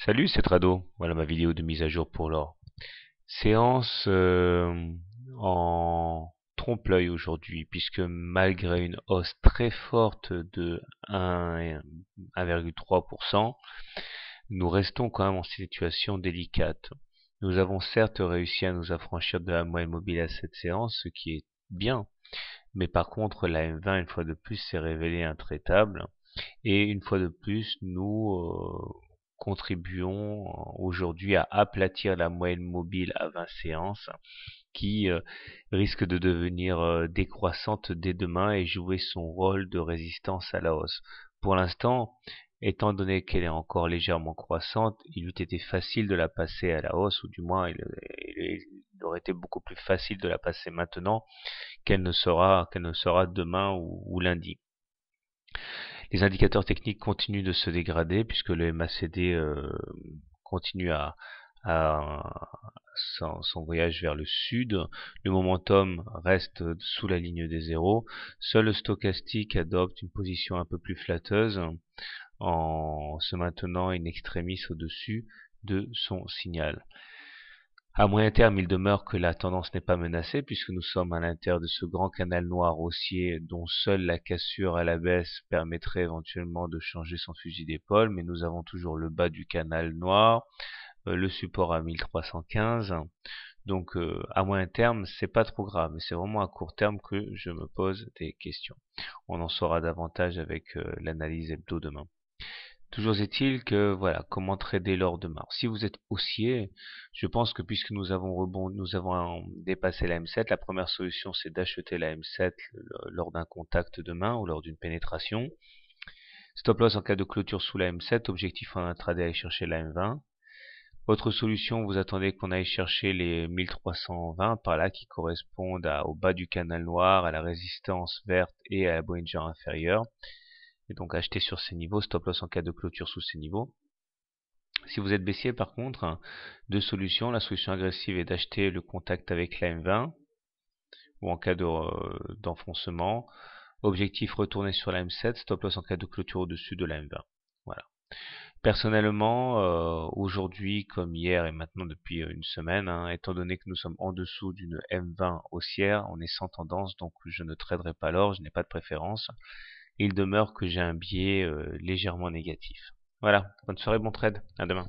Salut, c'est Trado. Voilà ma vidéo de mise à jour pour l'or. Séance en trompe-l'œil aujourd'hui, puisque malgré une hausse très forte de 1,3%, nous restons quand même en situation délicate. Nous avons certes réussi à nous affranchir de la moyenne mobile à cette séance, ce qui est bien, mais par contre la M20 une fois de plus s'est révélée intraitable. Et une fois de plus, nous contribuons aujourd'hui à aplatir la moyenne mobile à 20 séances qui risque de devenir décroissante dès demain et jouer son rôle de résistance à la hausse. Pour l'instant, étant donné qu'elle est encore légèrement croissante, il eût été facile de la passer à la hausse, ou du moins il aurait été beaucoup plus facile de la passer maintenant qu'elle ne sera demain ou lundi. Les indicateurs techniques continuent de se dégrader puisque le MACD continue à son voyage vers le sud. Le momentum reste sous la ligne des zéros. Seul le stochastique adopte une position un peu plus flatteuse en se maintenant in extremis au-dessus de son signal. À moyen terme, il demeure que la tendance n'est pas menacée puisque nous sommes à l'intérieur de ce grand canal noir haussier dont seule la cassure à la baisse permettrait éventuellement de changer son fusil d'épaule, mais nous avons toujours le bas du canal noir, le support à 1315. Donc à moyen terme, c'est pas trop grave, mais c'est vraiment à court terme que je me pose des questions. On en saura davantage avec l'analyse hebdo demain. Toujours est-il que, voilà, comment trader l'or demain. Si vous êtes haussier, je pense que puisque nous avons dépassé la M7, la première solution c'est d'acheter la M7 lors d'un contact demain ou lors d'une pénétration. Stop loss en cas de clôture sous la M7, objectif en intraday aller chercher la M20. Autre solution, vous attendez qu'on aille chercher les 1320 par là qui correspondent au bas du canal noir, à la résistance verte et à la Bollinger inférieure. Et donc acheter sur ces niveaux, stop loss en cas de clôture sous ces niveaux. Si vous êtes baissier par contre, deux solutions. La solution agressive est d'acheter le contact avec la M20 ou en cas d'enfoncement. Objectif retourner sur la M7, stop loss en cas de clôture au-dessus de la M20. Voilà. Personnellement, aujourd'hui comme hier et maintenant depuis une semaine, étant donné que nous sommes en dessous d'une M20 haussière, on est sans tendance, donc je ne traderai pas l'or, je n'ai pas de préférence. Il demeure que j'ai un biais légèrement négatif. Voilà, bonne soirée, bon trade, à demain.